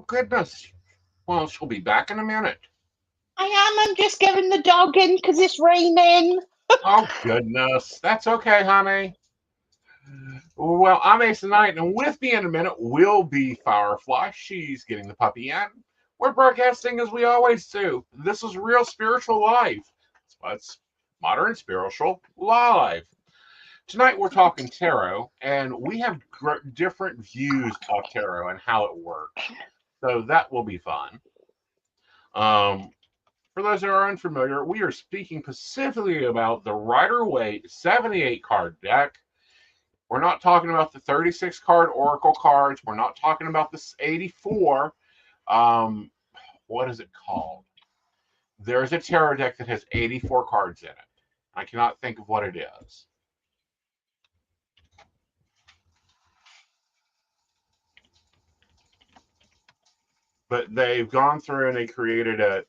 goodness. Well, she'll be back in a minute. I am. I'm just getting the dog in because it's raining. Oh, goodness. That's okay, honey. Well, I'm Aeson Knight, and with me in a minute will be Firefly. She's getting the puppy in. We're broadcasting as we always do. This is Real Spiritual Life. It's Modern Spiritual Live. Tonight we're talking tarot, and we have different views of tarot and how it works. So that will be fun. For those that are unfamiliar, we are speaking specifically about the Rider-Waite 78 card deck. We're not talking about the 36 card Oracle cards. We're not talking about this 84. What is it called? There's a tarot deck that has 84 cards in it. I cannot think of what it is. But they've gone through and they created it.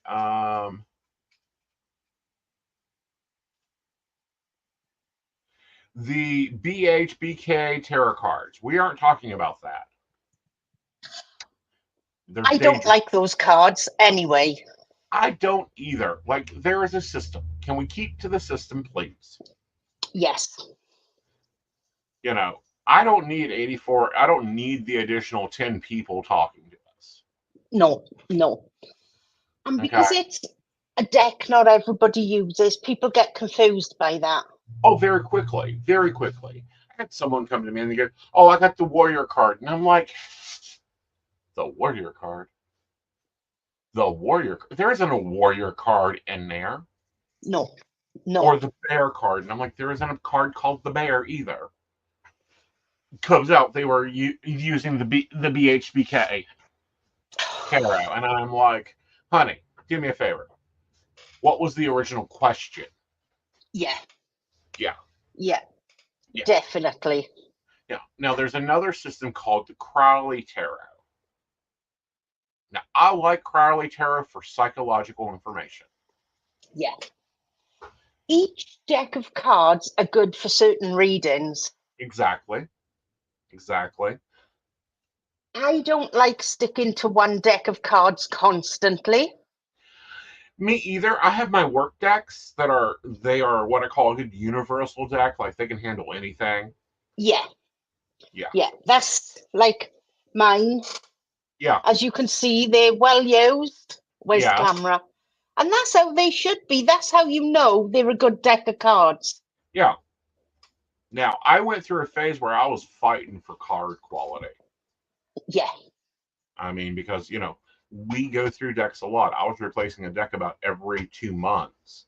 The BHBK tarot cards. We aren't talking about that. I don't like those cards anyway. I don't either. Like, there is a system. Can we keep to the system, please? Yes. You know, I don't need 84. I don't need the additional 10 people talking to us. No. And because it's a deck not everybody uses, people get confused by that. Oh, very quickly. Very quickly. I had someone come to me and they go, "Oh, I got the warrior card." And I'm like, the warrior card? The warrior? There isn't a warrior card in there. No. Or the bear card. And I'm like, there isn't a card called the bear either. Comes out they were using the BHBK tarot. And I'm like, honey, do me a favor. What was the original question? Yeah. Yeah. Definitely. Yeah. Now, there's another system called the Crowley Tarot. Now, I like Crowley Tarot for psychological information. Yeah. Each deck of cards are good for certain readings. Exactly. I don't like sticking to one deck of cards constantly. Me either. I have my work decks that are what I call a good universal deck. Like, they can handle anything. Yeah. Yeah. That's like mine. Yeah. As you can see, they're well used. Where's the camera? And that's how they should be. That's how you know they're a good deck of cards. Yeah. Now, I went through a phase where I was fighting for card quality. Yeah. I mean, because, we go through decks a lot. I was replacing a deck about every 2 months.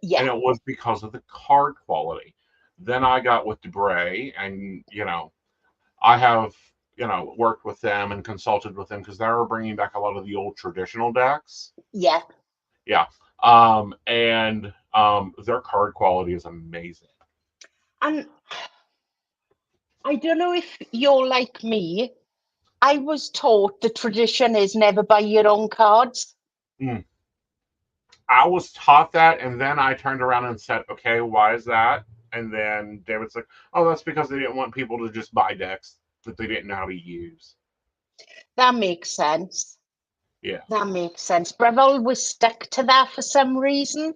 Yeah. And it was because of the card quality. Then I got with Debray, and, I have, worked with them and consulted with them because they were bringing back a lot of the old traditional decks. Yeah. Yeah. And their card quality is amazing. And I don't know if you're like me. I was taught the tradition is never buy your own cards. I was taught that, and then I turned around and said, okay, why is that? And then David's like, oh, that's because they didn't want people to just buy decks that they didn't know how to use. That makes sense. Yeah. That makes sense. But I've always stuck to that for some reason.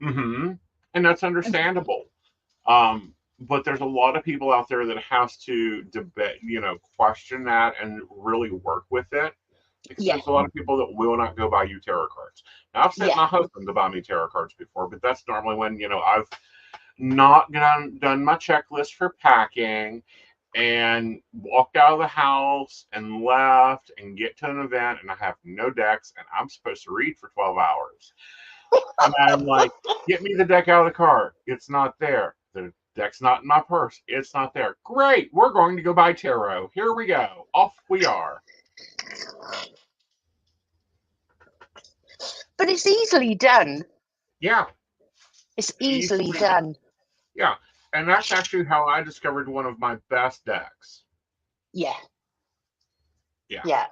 Mm-hmm. And that's understandable. But there's a lot of people out there that has to debate, question that and really work with it. Because there's a lot of people that will not go buy you tarot cards. Now, I've sent my husband to buy me tarot cards before, but that's normally when, I've not done my checklist for packing and walked out of the house and left and get to an event and I have no decks and I'm supposed to read for 12 hours. And I'm like, get me the deck out of the car. It's not there. The deck's not in my purse. It's not there. Great. We're going to go buy tarot. Here we go. Off we are. But it's easily done. Yeah. It's easily done. Yeah. And that's actually how I discovered one of my best decks. Yeah. Yeah.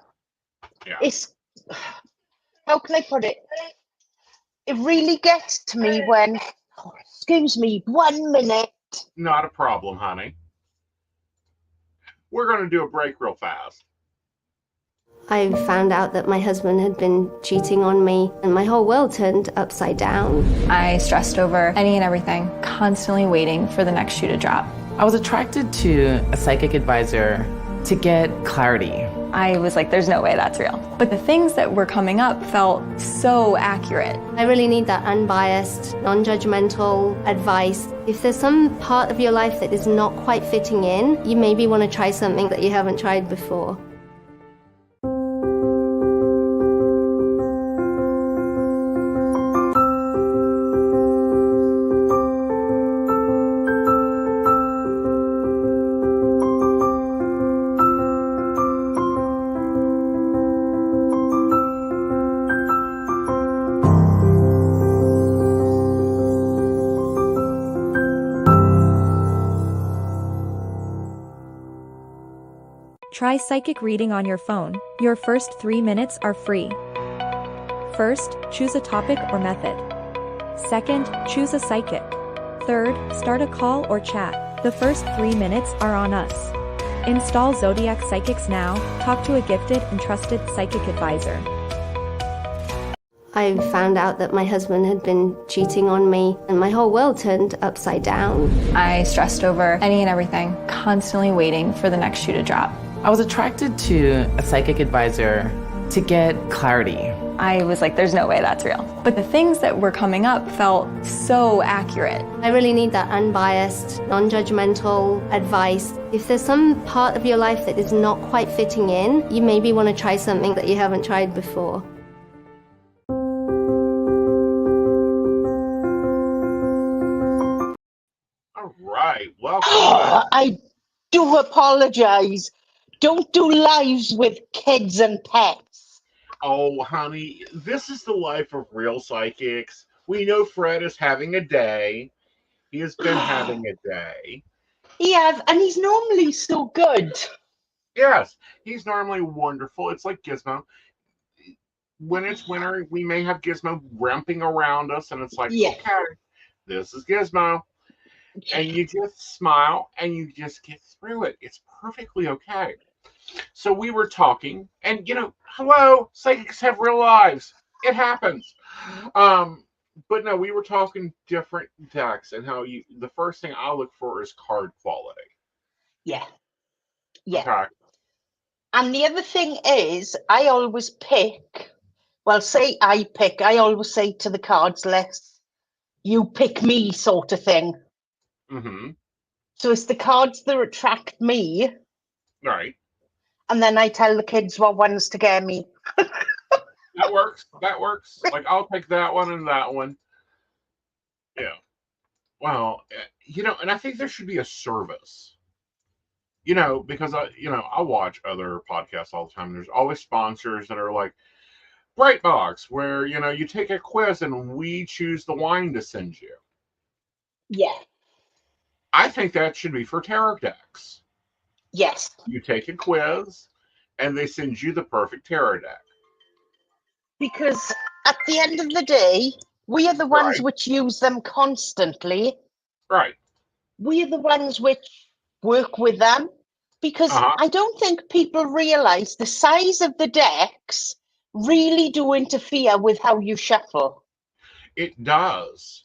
It's, how can I put it? It really gets to me when, excuse me, 1 minute. Not a problem, honey. We're going to do a break real fast. I found out that my husband had been cheating on me, and my whole world turned upside down. I stressed over any and everything, constantly waiting for the next shoe to drop. I was attracted to a psychic advisor to get clarity. I was like, there's no way that's real. But the things that were coming up felt so accurate. I really need that unbiased, non-judgmental advice. If there's some part of your life that is not quite fitting in, you maybe want to try something that you haven't tried before. Try psychic reading on your phone. Your first 3 minutes are free. First, choose a topic or method. Second, choose a psychic. Third, start a call or chat. The first 3 minutes are on us. Install Zodiac Psychics now. Talk to a gifted and trusted psychic advisor. I found out that my husband had been cheating on me, and my whole world turned upside down. I stressed over any and everything, constantly waiting for the next shoe to drop. I was attracted to a psychic advisor to get clarity. I was like, there's no way that's real. But the things that were coming up felt so accurate. I really need that unbiased, non-judgmental advice. If there's some part of your life that is not quite fitting in, you maybe want to try something that you haven't tried before. All right, welcome. I do apologize. Don't do lives with kids and pets. Oh, honey, this is the life of real psychics. We know Fred is having a day. He has been having a day. He has, and he's normally so good. Yes, he's normally wonderful. It's like Gizmo. When it's winter, we may have Gizmo ramping around us, and it's like, Yeah. okay, this is Gizmo. And you just smile, and you just get through it. It's perfectly okay. So we were talking, and hello, psychics have real lives. It happens. But no, we were talking different decks and how the first thing I look for is card quality. Yeah. Yeah. Okay. And the other thing is, I always pick, well, say I pick, I always say to the cards list, you pick me sort of thing. Mm-hmm. So it's the cards that attract me. Right. And then I tell the kids what ones to get me. That works. That works. Like, I'll take that one and that one. Yeah. Well, and I think there should be a service. Because I watch other podcasts all the time. There's always sponsors that are like Brightbox, where you take a quiz and we choose the wine to send you. Yeah. I think that should be for tarot decks. Yes. You take a quiz and they send you the perfect tarot deck. Because at the end of the day, we are the ones Right. which use them constantly. Right. We are the ones which work with them. Because I don't think people realize the size of the decks really do interfere with how you shuffle. It does.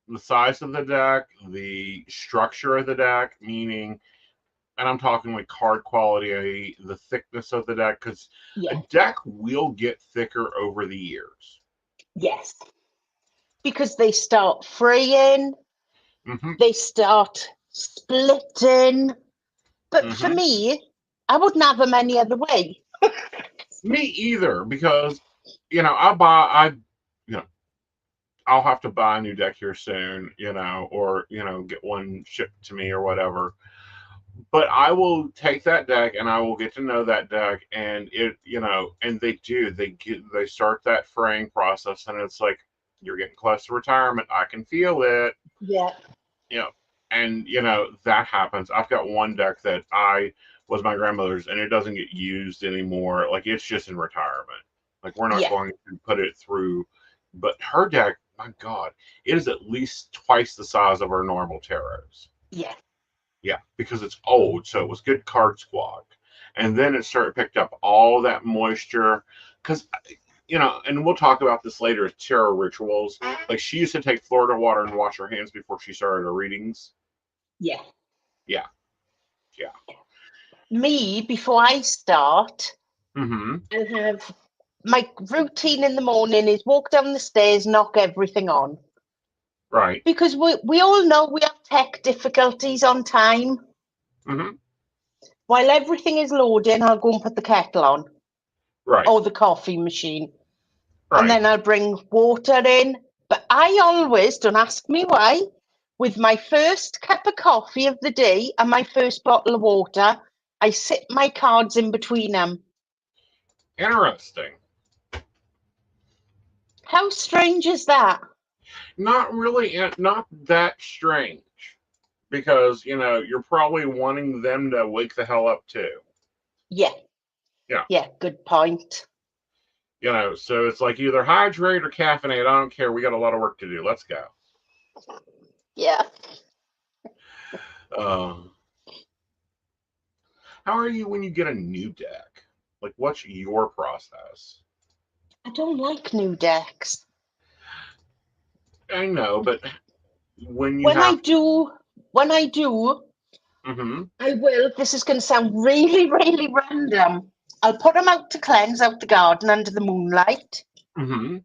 The size of the deck, the structure of the deck, meaning, and I'm talking like card quality, the thickness of the deck, because a deck will get thicker over the years. Yes. Because they start fraying, they start splitting. But for me, I wouldn't have them any other way. Me either, because, I'll have to buy a new deck here soon, or, get one shipped to me or whatever. But I will take that deck and I will get to know that deck, and and they start that fraying process, and it's like, you're getting close to retirement. I can feel it. Yeah. And that happens. I've got one deck that was my grandmother's, and it doesn't get used anymore. Like, it's just in retirement. Like, we're not going to put it through. But her deck, my God, it is at least twice the size of our normal tarots. Yeah. Yeah, because it's old, so it was good card squad. and then it picked up all that moisture. Because, and we'll talk about this later with tarot rituals. Like, she used to take Florida water and wash her hands before she started her readings. Yeah. Yeah. Me, before I start, Mm-hmm. I have my routine in the morning is walk down the stairs, knock everything on. Right. Because we all know we have tech difficulties on time. Mm-hmm. While everything is loading, I'll go and put the kettle on. Right. Or the coffee machine. Right. And then I'll bring water in. But I always, don't ask me why, with my first cup of coffee of the day and my first bottle of water, I sit my cards in between them. Interesting. How strange is that? Not really, not that strange. Because, you're probably wanting them to wake the hell up too. Yeah. Yeah. Yeah, good point. So it's like either hydrate or caffeinate. I don't care. We got a lot of work to do. Let's go. Yeah. How are you when you get a new deck? Like, what's your process? I don't like new decks. I know, but when I do, mm-hmm. I will. This is going to sound really, really random. I'll put them out to cleanse out the garden under the moonlight. Mm-hmm.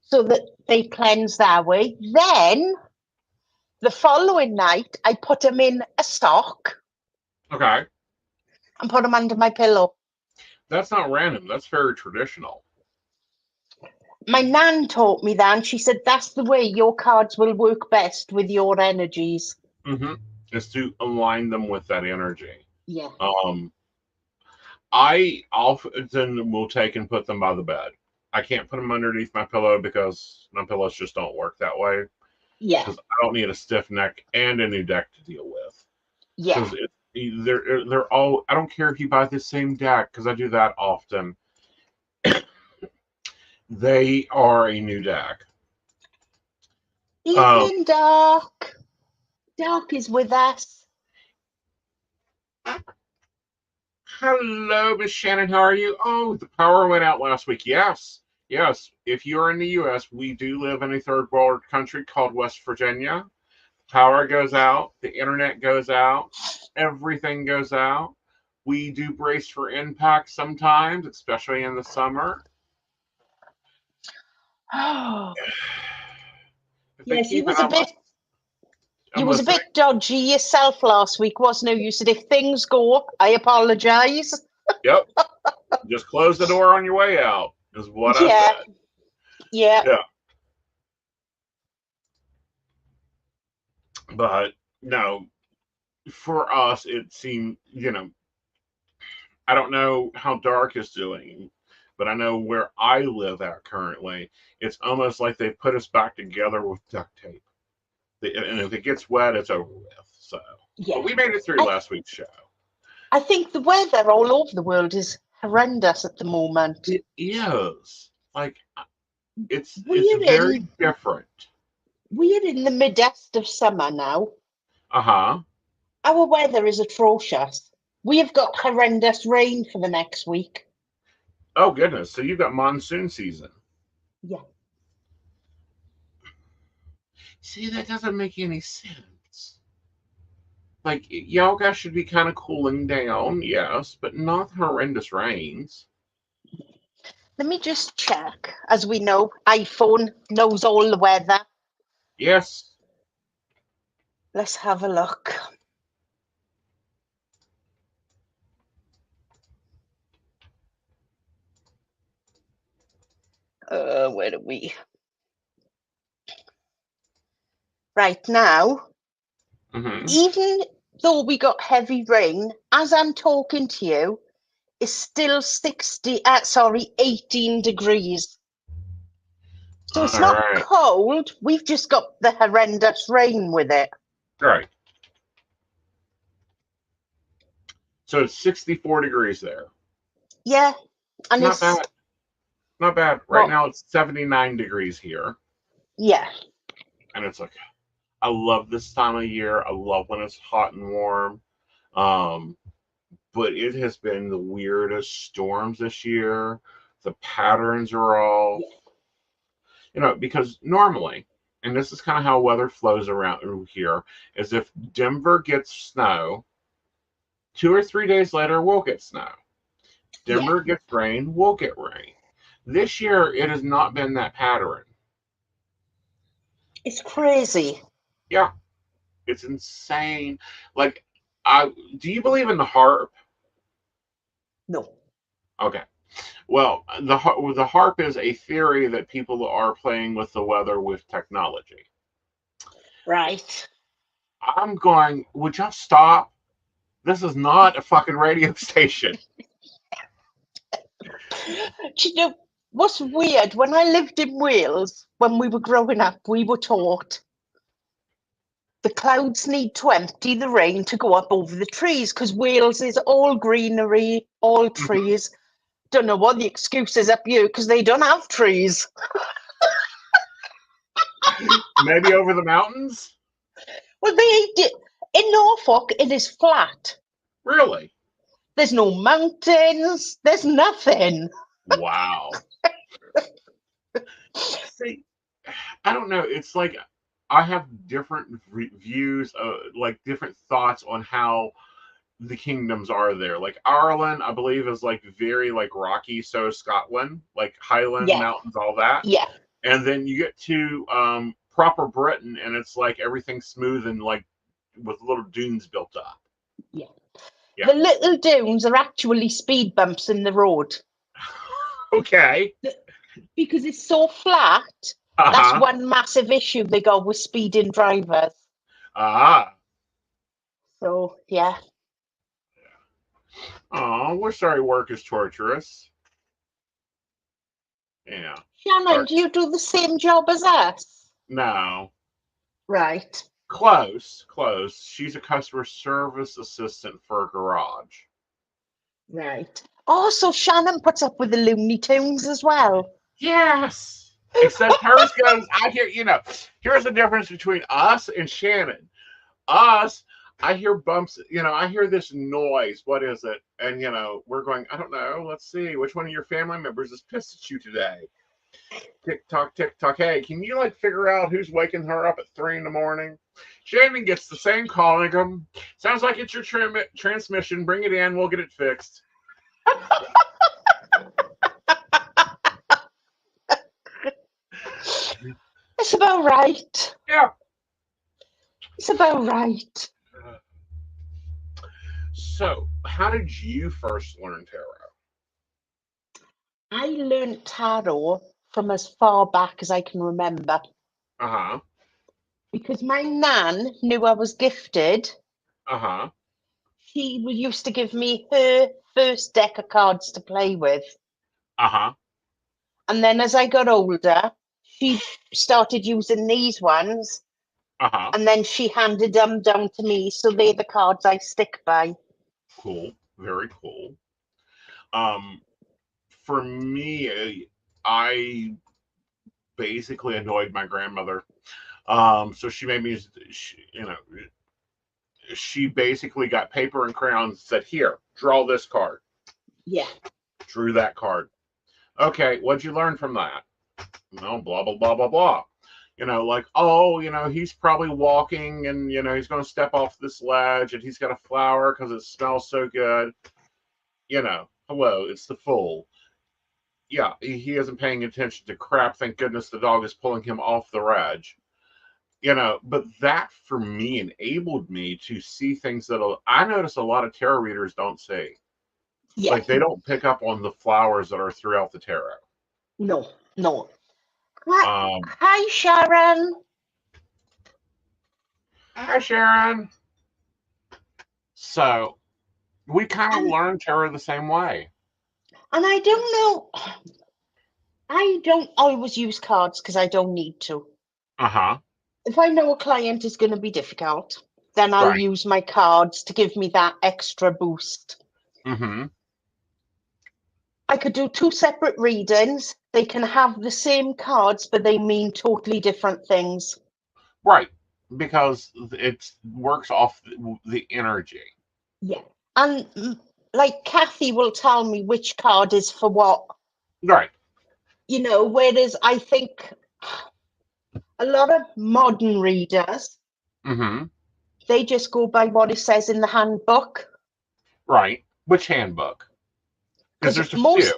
So that they cleanse that way. Then, the following night, I put them in a sock. Okay. And put them under my pillow. That's not random. That's very traditional. My nan taught me that, and she said that's the way your cards will work best with your energies. Mm-hmm. Is to align them with that energy. Yeah. I often will take and put them by the bed. I can't put them underneath my pillow because my pillows just don't work that way. Yeah. Because I don't need a stiff neck and a new deck to deal with. Yeah. They're all. I don't care if you buy the same deck because I do that often. They are a new deck. Evening, Dark. Dark is with us. Hello, Miss Shannon. How are you? Oh, the power went out last week. Yes. If you're in the U.S., we do live in a third world country called West Virginia. Power goes out. The internet goes out. Everything goes out. We do brace for impact sometimes, especially in the summer. Oh. Yes, he was a bit dodgy yourself last week, wasn't he? You said, if things go, I apologise. Yep. Just close the door on your way out, is what I said. Yeah. But, no, for us, it seemed, I don't know how Dark is doing, but I know where I live at currently, it's almost like they put us back together with duct tape. And if it gets wet, it's over with. So, But we made it through last week's show. I think the weather all over the world is horrendous at the moment. It is. Like, it's very different. We're in the midst of summer now. Uh-huh. Our weather is atrocious. We have got horrendous rain for the next week. Oh, goodness. So you've got monsoon season. Yeah. See, that doesn't make any sense. Like, y'all guys should be kind of cooling down, yes, but not horrendous rains. Let me just check. As we know, iPhone knows all the weather. Yes. Let's have a look. Where are we? Right now, even though we got heavy rain, as I'm talking to you, it's still 18 degrees. So it's not cold. We've just got the horrendous rain with it. Right. So it's 64 degrees there. Yeah. And not bad. Not bad. Right now it's 79 degrees here. Yeah. And it's like, I love this time of year. I love when it's hot and warm. but it has been the weirdest storms this year. The patterns are off. Because normally, and this is kind of how weather flows around here, is if Denver gets snow, 2 or 3 days later, we'll get snow. Denver gets rain, we'll get rain. This year, it has not been that pattern. It's crazy. Yeah, it's insane. Like, do you believe in the harp? No. Okay. Well, the harp is a theory that people are playing with the weather with technology. Right. I'm going, would y'all stop? This is not a fucking radio station. Do you know what's weird? When I lived in Wales, when we were growing up, we were taught the clouds need to empty the rain to go up over the trees, because Wales is all greenery, all trees. Don't know what the excuse is up here, because they don't have trees. Maybe over the mountains? Well, in Norfolk, it is flat. Really? There's no mountains. There's nothing. Wow. See, I don't know. It's like I have different views, like different thoughts on how the kingdoms are there. Like Ireland, I believe, is like very like rocky. So is Scotland, like Highland mountains, all that. Yeah. And then you get to proper Britain, and it's like everything's smooth and like with little dunes built up. Yeah. Yeah. The little dunes are actually speed bumps in the road. Okay. Because it's so flat. That's one massive issue they got with speeding drivers. So, yeah. Oh, we're sorry work is torturous. Yeah. Shannon, do you do the same job as us? No. Right. Close. She's a customer service assistant for a garage. Right. Oh, so Shannon puts up with the Looney Tunes as well. Yes. Except hers goes, here's the difference between us and Shannon. Us, I hear bumps, I hear this noise. What is it? And, we're going, I don't know. Let's see. Which one of your family members is pissed at you today? Tick tock, tick tock. Hey, can you figure out who's waking her up at 3 a.m? Shannon gets the same call and go, sounds like it's your transmission. Bring it in. We'll get it fixed. It's about right. Yeah. It's about right. So, how did you first learn tarot? I learned tarot from as far back as I can remember. Because my nan knew I was gifted. She used to give me her first deck of cards to play with. And then as I got older, she started using these ones. And then she handed them down to me. So they're the cards I stick by. Cool. Very cool. For me, I basically annoyed my grandmother. So she made me, she basically got paper and crayons and said, here, draw this card. Yeah. Drew that card. Okay, what'd you learn from that? Blah, blah, blah, blah, blah. He's probably walking and, he's going to step off this ledge and he's got a flower because it smells so good. Hello, it's the fool. Yeah, he isn't paying attention to crap. Thank goodness the dog is pulling him off the ledge. But that for me enabled me to see things that I notice a lot of tarot readers don't see. Yeah. Like they don't pick up on the flowers that are throughout the tarot. No. Hi, Sharon. Hi, Sharon. So we kind of learn tarot the same way. And I don't know. I don't always use cards because I don't need to. If I know a client is going to be difficult, then I'll use my cards to give me that extra boost. I could do 2 separate readings. They can have the same cards, but they mean totally different things. Right, because it works off the energy. Yeah. And like Kathy will tell me which card is for what. Right. You know, whereas I think a lot of modern readers, they just go by what it says in the handbook. Right. Which handbook? Because there's a few.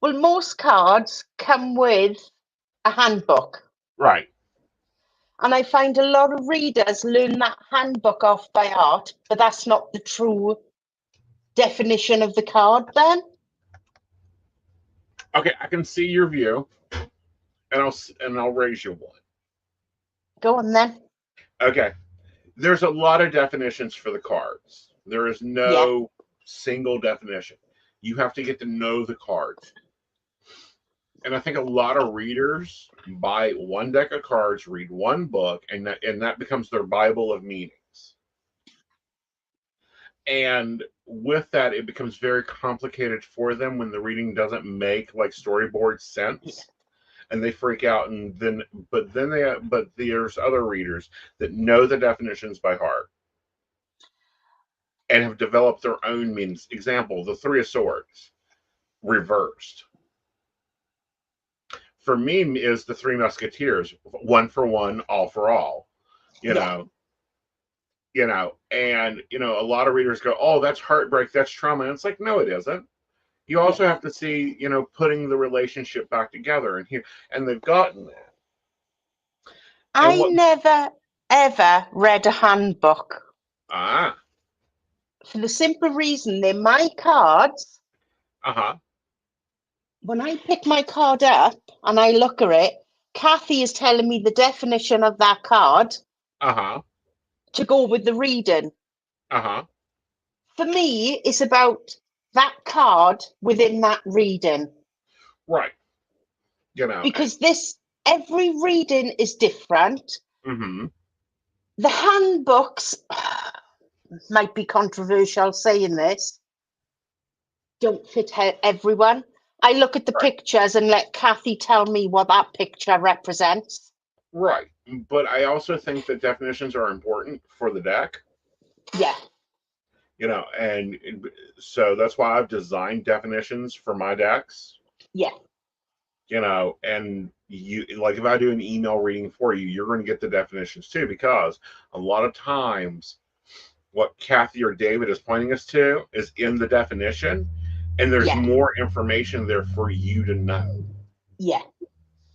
Well, most cards come with a handbook. Right. And I find a lot of readers learn that handbook off by heart, but that's not the true definition of the card then. Okay, I can see your view, and I'll raise you one. Go on then. Okay. There's a lot of definitions for the cards. There is no single definition. You have to get to know the cards. And I think a lot of readers buy one deck of cards, read one book, and that becomes their Bible of meanings. And with that, it becomes very complicated for them when the reading doesn't make like storyboard sense. And they freak out, but there's other readers that know the definitions by heart and have developed their own meanings. Example, the Three of Swords reversed. For me, is the Three Musketeers, one for one, all for all. You know, and a lot of readers go, "Oh, that's heartbreak, that's trauma." And it's like, no, it isn't. You also have to see, putting the relationship back together, and they've gotten that. I never ever read a handbook. For the simple reason they're my cards. When I pick my card up and I look at it, Kathy is telling me the definition of that card to go with the reading. For me, it's about that card within that reading. Right. Because every reading is different. The handbooks, might be controversial saying this, don't fit everyone. I look at the pictures and let Kathy tell me what that picture represents. Right. But I also think that definitions are important for the deck. Yeah. And so that's why I've designed definitions for my decks. Yeah. And you, like, if I do an email reading for you, you're going to get the definitions too, because a lot of times what Kathy or David is pointing us to is in the definition. And there's more information there for you to know. Yeah.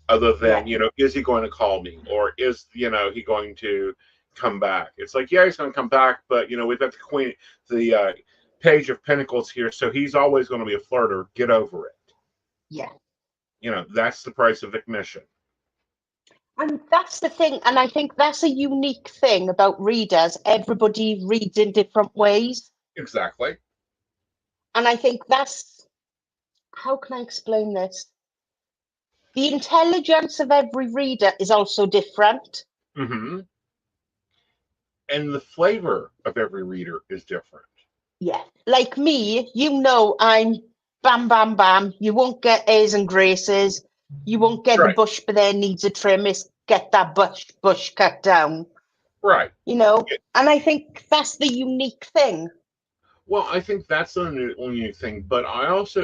Other than, is he going to call me? Or is, he going to come back? It's like, he's going to come back, but, we've got the Page of Pentacles here, so he's always going to be a flirter. Get over it. Yeah. That's the price of admission. And that's the thing. And I think that's a unique thing about readers. Everybody reads in different ways. Exactly. And I think how can I explain this? The intelligence of every reader is also different. And the flavor of every reader is different. Yeah. Like me, I'm bam, bam, bam. You won't get A's and graces. You won't get the bush, but there needs a trim. It's get that bush cut down. Right. And I think that's the unique thing. Well, I think that's the unique thing, but I also,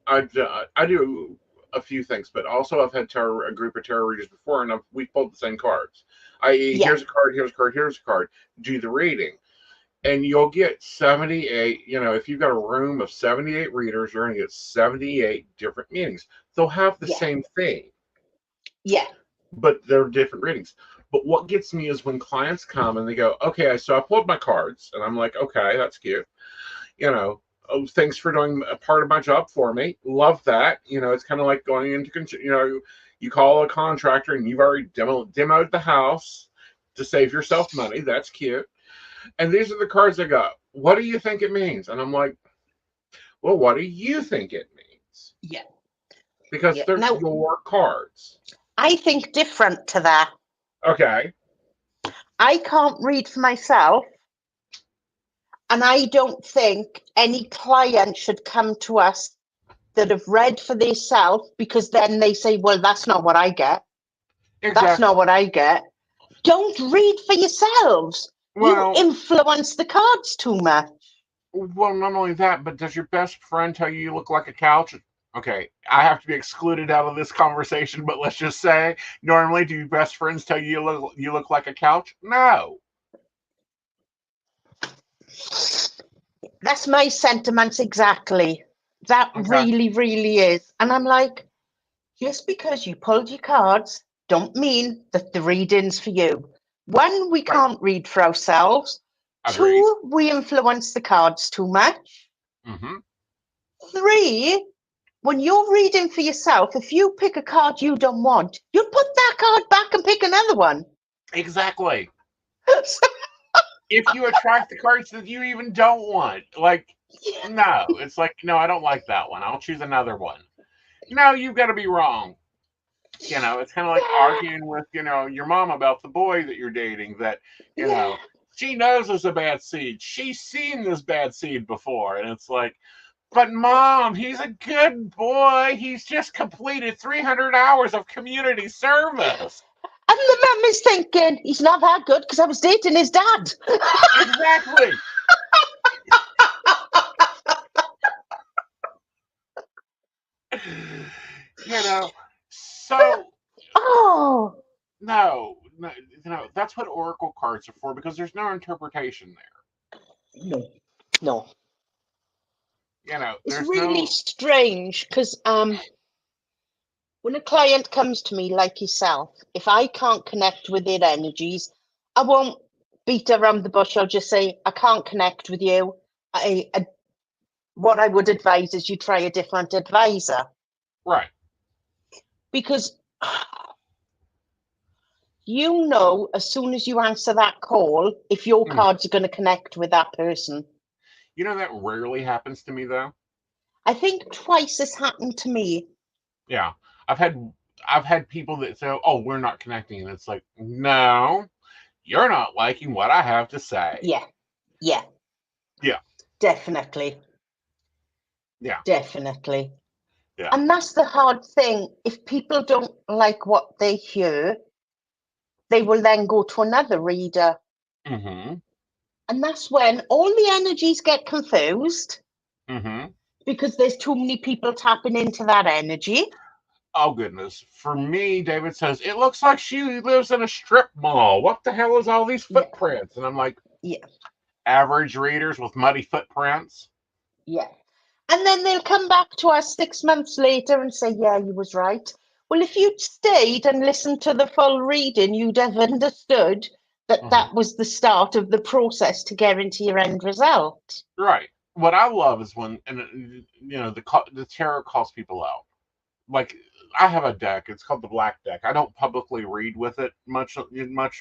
I do a few things, but also I've had a group of tarot readers before, and we pulled the same cards. Here's a card, here's a card, here's a card. Do the reading, and you'll get 78. If you've got a room of 78 readers, you're going to get 78 different meanings. They'll have the same thing. Yeah. But they're different readings. But what gets me is when clients come and they go, okay, so I pulled my cards, and I'm like, okay, that's cute. Thanks for doing a part of my job for me. Love that. It's kind of like going into, you call a contractor and you've already demoed the house to save yourself money. That's cute. And these are the cards that go, what do you think it means? And I'm like, well, what do you think it means? Yeah. Because they're your cards. I think different to that. Okay. I can't read for myself, and I don't think any client should come to us that have read for themselves, because then they say, well, that's not what I get. Exactly. That's not what I get. Don't read for yourselves. Well, you influence the cards too much. Well, not only that, but does your best friend tell you look like a couch? Okay, I have to be excluded out of this conversation, but let's just say, normally, do your best friends tell you look like a couch? No. That's my sentiments exactly. That Okay. really, really is. And I'm like, just because you pulled your cards, don't mean that the reading's for you. One, we Right. can't read for ourselves. Agreed. Two, we influence the cards too much. Mm-hmm. Three, when you're reading for yourself, if you pick a card you don't want, you put that card back and pick another one. Exactly. If you attract the cards that you even don't want, like, no, it's like, no, I don't like that one. I'll choose another one. No, you've got to be wrong. It's kind of like arguing with, your mom about the boy that you're dating that, she knows it's a bad seed. She's seen this bad seed before. And it's like, but mom, he's a good boy. He's just completed 300 hours of community service. And the mum is thinking, he's not that good because I was dating his dad. Exactly. So Oh, no, that's what oracle cards are for, because there's no interpretation there. no. It's There's really no. strange because when a client comes to me like yourself, if I can't connect with their energies, I won't beat around the bush. I'll just say, I can't connect with you. What I would advise is you try a different advisor. Right. Because as soon as you answer that call, if your cards are going to connect with that person. That rarely happens to me, though. I think twice has happened to me. Yeah. I've had people that say, oh, we're not connecting. And it's like, no, you're not liking what I have to say. Yeah. Definitely. Yeah. Definitely. Yeah. And that's the hard thing. If people don't like what they hear, they will then go to another reader. Mm-hmm. And that's when all the energies get confused. Mm-hmm. Because there's too many people tapping into that energy. Oh, goodness. For me, David says, it looks like she lives in a strip mall. What the hell is all these footprints? And I'm like, average readers with muddy footprints. Yeah. And then they'll come back to us 6 months later and say, yeah, you was right. Well, if you'd stayed and listened to the full reading, you'd have understood that that was the start of the process to get into your end result. Right. What I love is when, the tarot calls people out. Like, I have a deck. It's called the Black Deck. I don't publicly read with it much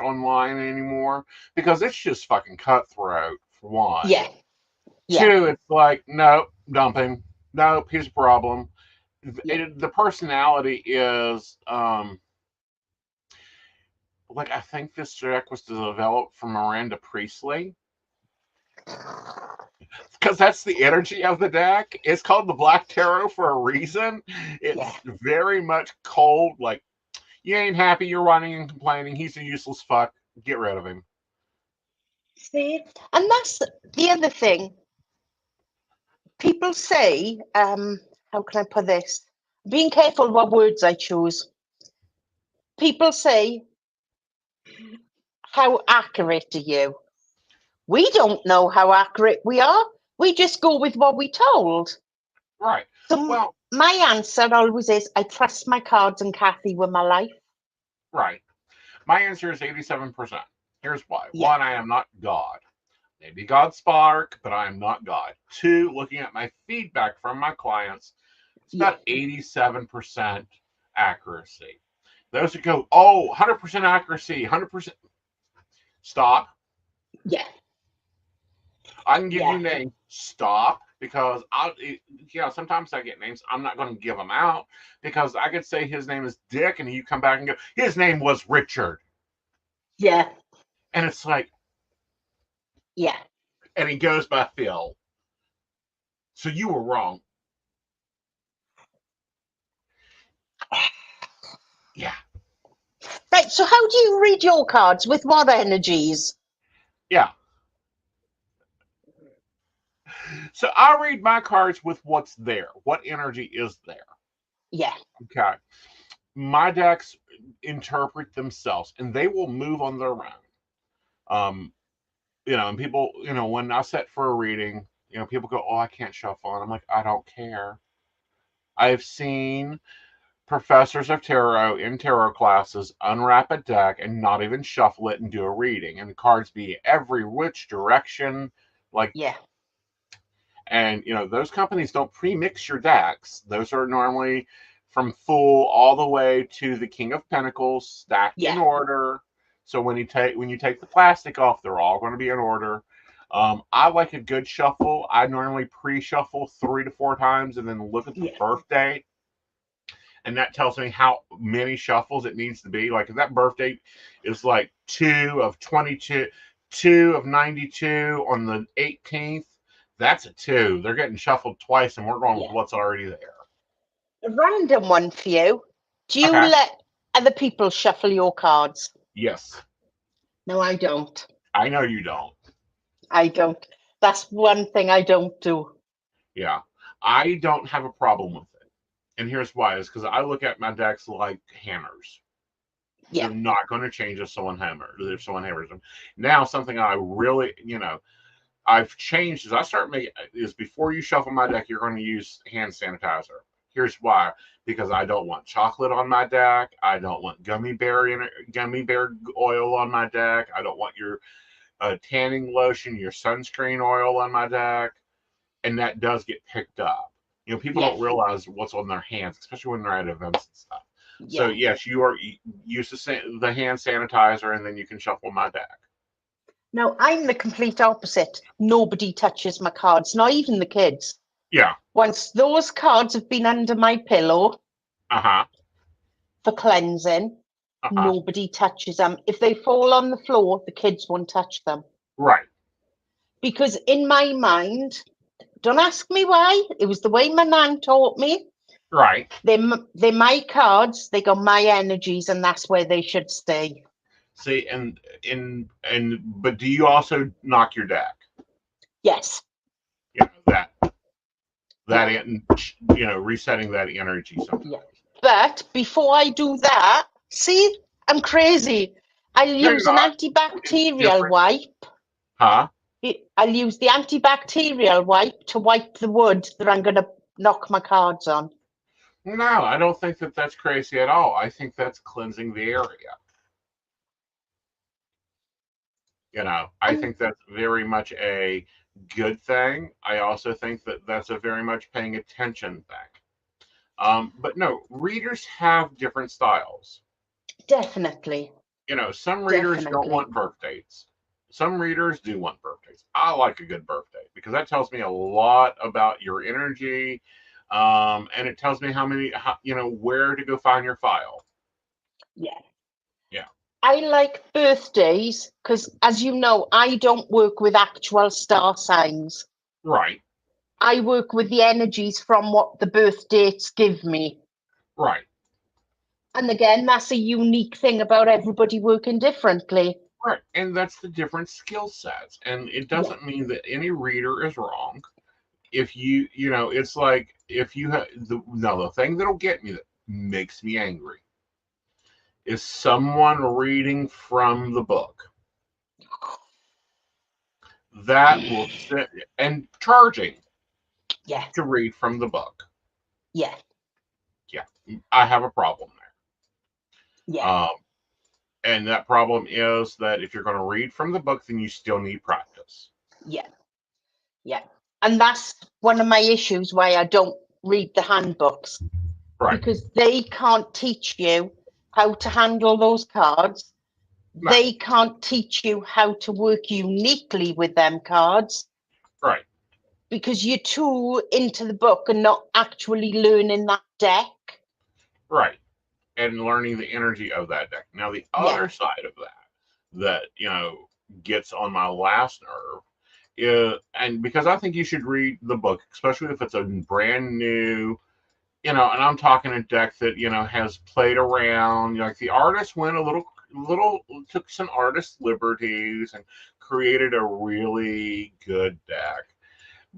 online anymore because it's just fucking cutthroat, for one. Yeah. Two, it's like, nope, dumping. Nope, here's a problem. The personality is, like, I think this deck was developed from Miranda Priestley. Because that's the energy of the deck. It's called the Black Tarot for a reason. It's very much cold, like, you ain't happy, you're whining and complaining, he's a useless fuck, get rid of him. See? And that's the other thing. People say, how can I put this? Being careful what words I choose. People say, how accurate are you? We don't know how accurate we are. We just go with what we're told. Right. So my answer always is, I trust my cards and Kathy with my life. Right. My answer is 87%. Here's why. Yeah. One, I am not God. Maybe God spark, but I am not God. Two, looking at my feedback from my clients, it's about 87% accuracy. Those who go, 100% accuracy, 100%. Stop. Yeah. I can give you names. Stop. Because sometimes I get names. I'm not going to give them out because I could say his name is Dick and you come back and go, his name was Richard. Yeah. And it's like, yeah. And he goes by Phil. So you were wrong. Yeah. Right. So how do you read your cards? With what energies? Yeah. So I read my cards with what's there. What energy is there? Yeah. Okay. My decks interpret themselves, and they will move on their own. And people, when I set for a reading, people go, "Oh, I can't shuffle," and I'm like, I don't care. I've seen professors of tarot in tarot classes unwrap a deck and not even shuffle it and do a reading, and the cards be every which direction, like. Yeah. And those companies don't pre-mix your decks. Those are normally from Fool all the way to the King of Pentacles, stacked in order. So when you take the plastic off, they're all going to be in order. I like a good shuffle. I normally pre-shuffle 3 to 4 times and then look at the birth date, and that tells me how many shuffles it needs to be. Like if that birth date is like 2 of 22, 2 of 92 on the 18th, that's a 2. They're getting shuffled twice, and we're going with what's already there. A random one for you. Do you let other people shuffle your cards? Yes. No, I don't. I know you don't. I don't. That's one thing I don't do. Yeah. I don't have a problem with it. And here's why. Is because I look at my decks like hammers. Yeah. They're not going to change if someone hammers them. Now, something I really, I've changed is before you shuffle my deck, you're going to use hand sanitizer. Here's why. Because I don't want chocolate on my deck. I don't want gummy bear oil on my deck. I don't want your tanning lotion, your sunscreen oil on my deck. And that does get picked up. People don't realize what's on their hands, especially when they're at events and stuff. Yeah. So, yes, you are used to the hand sanitizer, and then you can shuffle my deck. No, I'm the complete opposite. Nobody touches my cards, not even the kids. Yeah. Once those cards have been under my pillow for cleansing, nobody touches them. If they fall on the floor, the kids won't touch them. Right. Because in my mind, don't ask me why, it was the way my nan taught me. Right. They're my cards, they got my energies, and that's where they should stay. See, but do you also knock your deck? Yes. Resetting that energy sometimes. Yeah. But before I do that, see, I'm crazy. I'll use an antibacterial wipe. Huh? I'll use the antibacterial wipe to wipe the wood that I'm going to knock my cards on. No, I don't think that's crazy at all. I think that's cleansing the area. I think that's very much a good thing. I also think that that's a very much paying attention thing. But no, readers have different styles. Definitely. Some readers don't want birth dates. Some readers do want birth dates. I like a good birth date because that tells me a lot about your energy, and it tells me where to go find your file. Yeah. Yeah. I like birthdays because, as you know, I don't work with actual star signs. Right. I work with the energies from what the birth dates give me. Right. And again, that's a unique thing about everybody working differently. Right. And that's the different skill sets. And it doesn't mean that any reader is wrong. If it's like if you have the thing that'll get me, that makes me angry, is someone reading from the book. That will sit and charging to read from the book. Yeah. Yeah. I have a problem there. Yeah. And that problem is that if you're going to read from the book, then you still need practice. Yeah. Yeah. And that's one of my issues why I don't read the handbooks. Right. Because they can't teach you how to handle those cards. No. They can't teach you how to work uniquely with them cards. Right. Because you're too into the book and not actually learning that deck. Right. And learning the energy of that deck. Now, the other side of that gets on my last nerve is, and because I think you should read the book, especially if it's a brand new, and I'm talking a deck that, has played around, like the artist went a little, took some artist liberties and created a really good deck.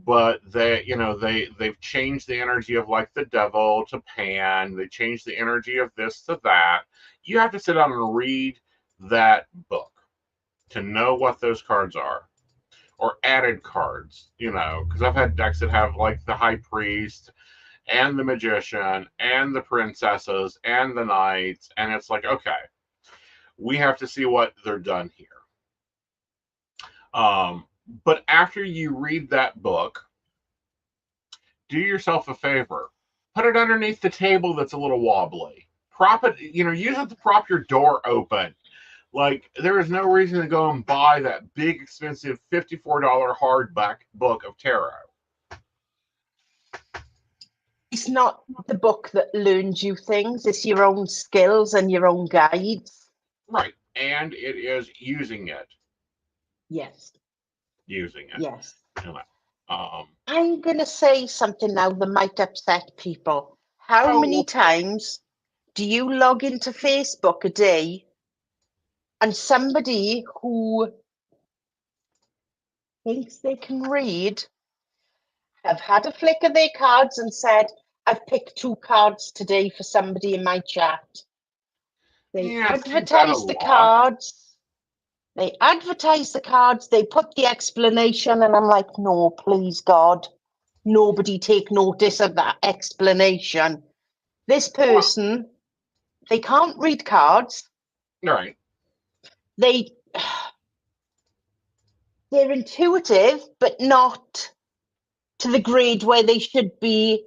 but they've changed the energy of like the devil to Pan. They changed the energy of this to that. You have to sit down and read that book to know what those cards are, or added cards, because I've had decks that have like the High Priest and the Magician and the Princesses and the Knights, and it's like, okay, we have to see what they're done here. But after you read that book, do yourself a favor. Put it underneath the table that's a little wobbly. Prop it, use it to prop your door open. Like, there is no reason to go and buy that big, expensive $54 hardback book of tarot. It's not the book that learns you things. It's your own skills and your own guides. Right. And it is using it. Yes. Using it. Yes. I'm going to say something now that might upset people. How many times do you log into Facebook a day and somebody who thinks they can read have had a flick of their cards and said, I've picked 2 cards today for somebody in my chat. They advertise the cards. They advertise the cards. They put the explanation, and I'm like, no, please, God, nobody take notice of that explanation. This person, they can't read cards. Right. They're intuitive, but not to the grade where they should be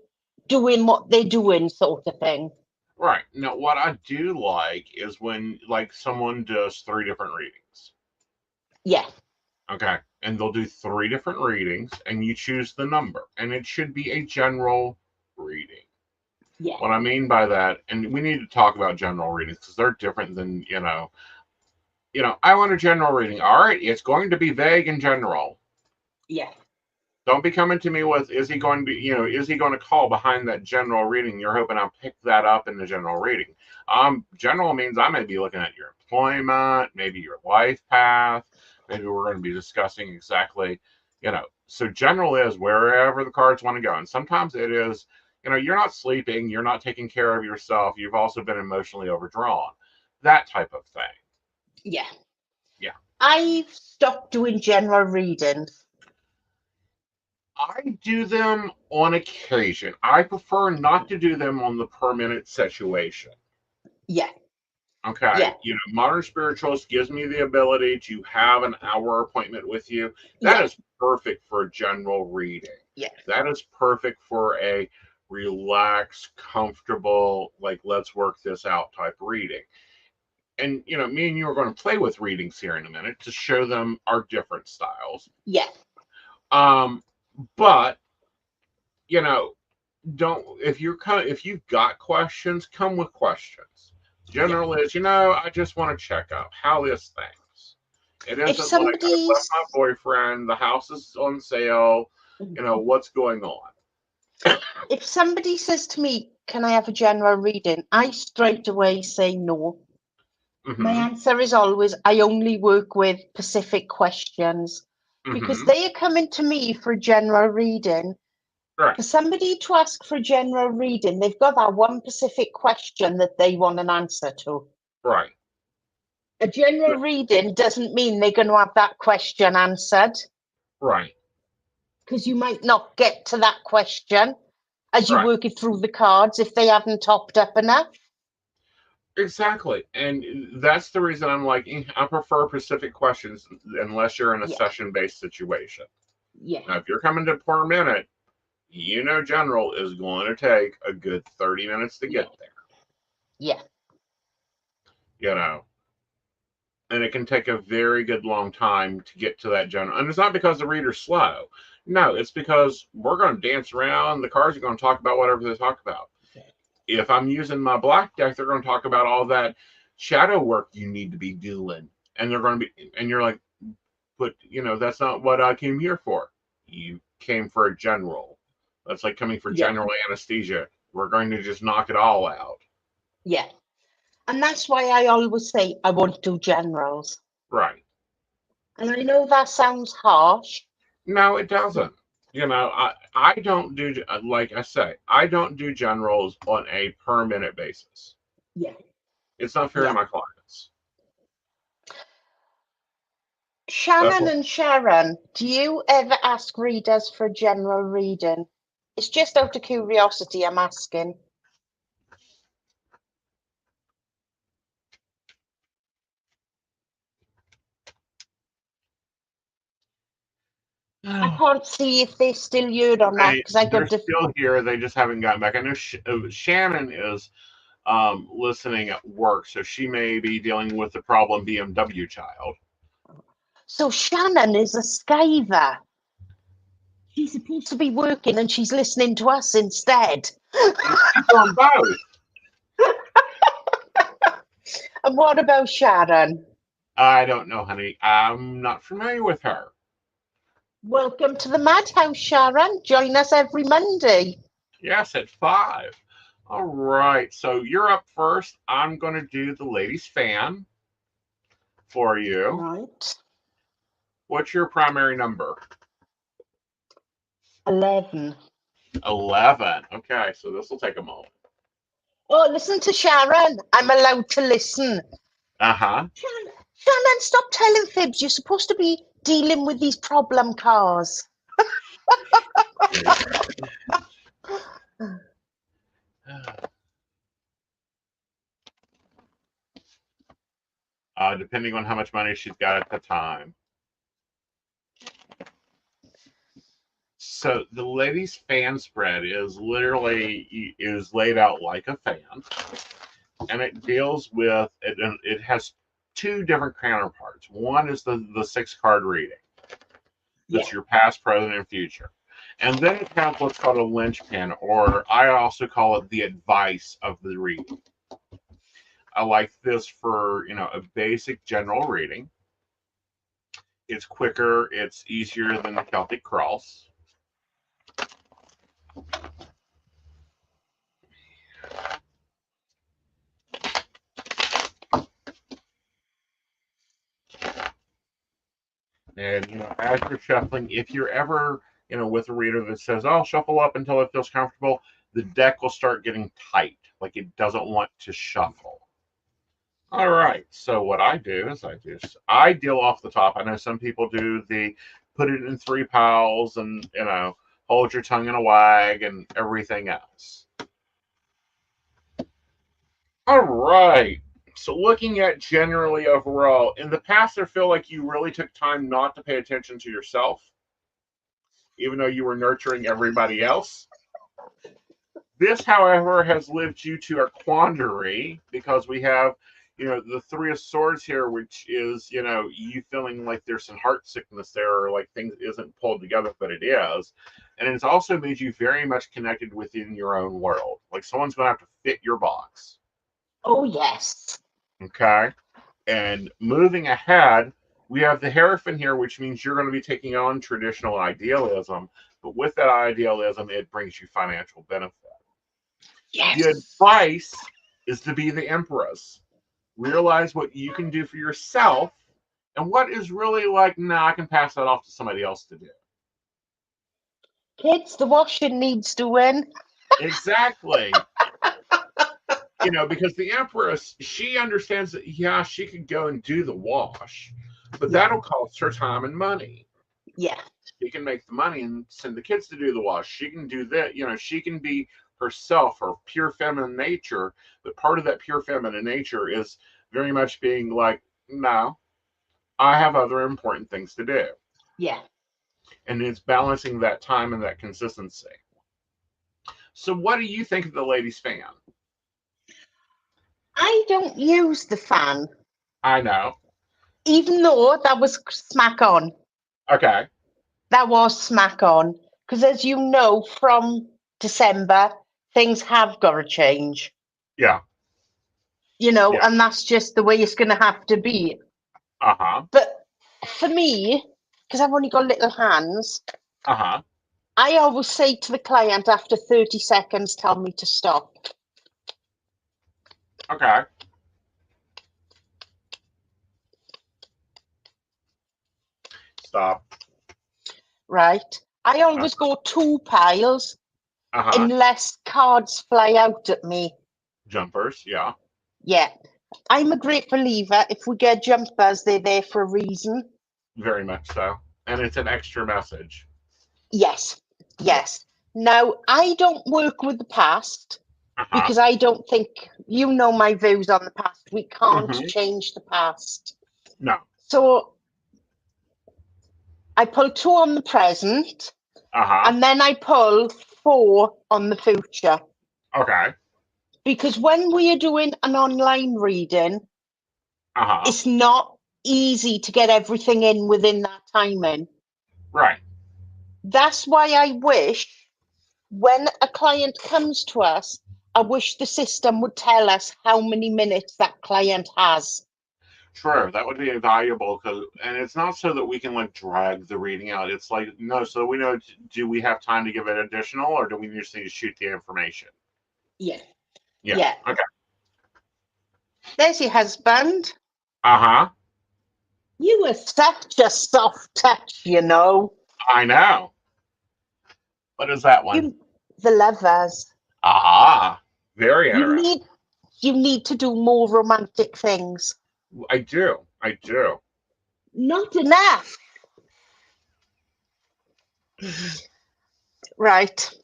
doing what they're doing, sort of thing. Right. Now, what I do like is when, like, someone does 3 different readings. Yeah. Okay. And they'll do 3 different readings, and you choose the number. And it should be a general reading. Yeah. What I mean by that, and we need to talk about general readings because they're different than, I want a general reading. All right, it's going to be vague and general. Yeah. Don't be coming to me with, is he going to call behind that general reading? You're hoping I'll pick that up in the general reading. General means I may be looking at your employment, maybe your life path. Maybe we're going to be discussing exactly, so general is wherever the cards want to go. And sometimes it is, you're not sleeping, you're not taking care of yourself. You've also been emotionally overdrawn, that type of thing. Yeah. Yeah. I've stopped doing general readings. I do them on occasion. I prefer not to do them on the per minute situation. Yeah. Okay. Yeah. Modern Spiritualist gives me the ability to have an hour appointment with you. That is perfect for a general reading. Yeah. That is perfect for a relaxed, comfortable, like, let's work this out type reading. And, me and you are going to play with readings here in a minute to show them our different styles. Yeah. But, if you've got questions, come with questions. General is, I just want to check out how this things. It isn't like I left my boyfriend, the house is on sale, what's going on. If somebody says to me, can I have a general reading? I straight away say no. Mm-hmm. My answer is always, I only work with specific questions, because they are coming to me for a general reading. Right. For somebody to ask for a general reading, they've got that one specific question that they want an answer to. Right. A general reading doesn't mean they're going to have that question answered. Right. Because you might not get to that question as you work it through the cards if they haven't topped up enough. Exactly. And that's the reason I'm like, I prefer specific questions unless you're in a session-based situation. Yeah. Now, if you're coming to per minute, general is going to take a good 30 minutes to get there. Yeah. And it can take a very good long time to get to that general. And it's not because the reader's slow. No, it's because we're going to dance around. The cards are going to talk about whatever they talk about. If I'm using my black deck, they're going to talk about all that shadow work you need to be doing. And they're going to be, and you're like, but, that's not what I came here for. You came for a general. That's like coming for general anesthesia. We're going to just knock it all out. Yeah. And that's why I always say I won't do generals. Right. And I know that sounds harsh. No, it doesn't. You know, I don't do, like I say, I don't do generals on a per minute basis. Yeah. It's not fair to Yeah. my clients. Shannon and Sharon, do you ever ask readers for a general reading? It's just out of curiosity I'm asking. I can't see if they're still here or not because I They're got still here. They just haven't gotten back. I know Shannon is listening at work, so she may be dealing with the problem BMW child. So Shannon is a skiver. She's supposed to be working and she's listening to us instead. She's on both. And what about Sharon? I don't know, honey. I'm not familiar with her. Welcome to the Madhouse, Sharon. Join us every Monday. Yes, at 5. All right. So you're up first. I'm going to do the ladies' fan for you. Right. What's your primary number? 11. 11. Okay, so this will take a moment. Oh, listen to Sharon. I'm allowed to listen. Uh-huh. Shannon, stop telling fibs. You're supposed to be dealing with these problem cars. Depending on how much money she's got at the time. So the ladies' fan spread is laid out like a fan, and it deals with it. It has 2 different counterparts. One is the 6-card reading. That's your past, present, and future. And then it has what's called a linchpin, or I also call it the advice of the reading. I like this for, a basic general reading. It's quicker, it's easier than the Celtic Cross. And, as you're shuffling, if you're ever, with a reader that says, "Oh, shuffle up until it feels comfortable," the deck will start getting tight, like it doesn't want to shuffle. All right. So what I do is I deal off the top. I know some people do the put it in 3 piles and, hold your tongue in a wag and everything else. All right. So looking at generally overall, in the past, I feel like you really took time not to pay attention to yourself, even though you were nurturing everybody else. This, however, has lived you to a quandary because we have, the 3 of Swords here, which is, you feeling like there's some heart sickness there or like things isn't pulled together, but it is. And it's also made you very much connected within your own world. Like someone's going to have to fit your box. Oh, yes. Okay. And moving ahead, we have the Hierophant here, which means you're going to be taking on traditional idealism. But with that idealism, it brings you financial benefit. Yes. The advice is to be the Empress. Realize what you can do for yourself and what is really like, nah, I can pass that off to somebody else to do. Kids, the washing needs to win. Exactly. Because the Empress, she understands that, yeah, she could go and do the wash, but that'll cost her time and money. Yeah. She can make the money and send the kids to do the wash. She can do that. She can be herself, her pure feminine nature. But part of that pure feminine nature is very much being like, no, I have other important things to do. Yeah. And it's balancing that time and that consistency. So what do you think of the ladies' fan? I don't use the fan. I know. Even though that was smack on. Okay. That was smack on. Because as you know, from December, things have got to change. Yeah. And that's just the way it's going to have to be. Uh-huh. But for me, because I've only got little hands, uh-huh, I always say to the client after 30 seconds, tell me to stop. Okay. Stop. Right. I always go 2 piles unless cards fly out at me. Jumpers, yeah. Yeah. I'm a great believer. If we get jumpers, they're there for a reason. Very much so. And it's an extra message. Yes. Yes. Now, I don't work with the past because I don't think, you know my views on the past. We can't change the past. No. So I pull 2 on the present, and then I pull 4 on the future. Okay. Because when we are doing an online reading, it's not easy to get everything in within that timing. Right. That's why I wish when a client comes to us, I wish the system would tell us how many minutes that client has. Sure, that would be valuable, and it's not so that we can like drag the reading out. It's like, no, so we know, do we have time to give it additional, or do we just need to shoot the information? Yeah. Yeah. Okay. There's your husband. Uh-huh. You are such a soft touch, you know. I know. What is that one? The Lovers. Very interesting. You need to do more romantic things. I do. Not enough. Right.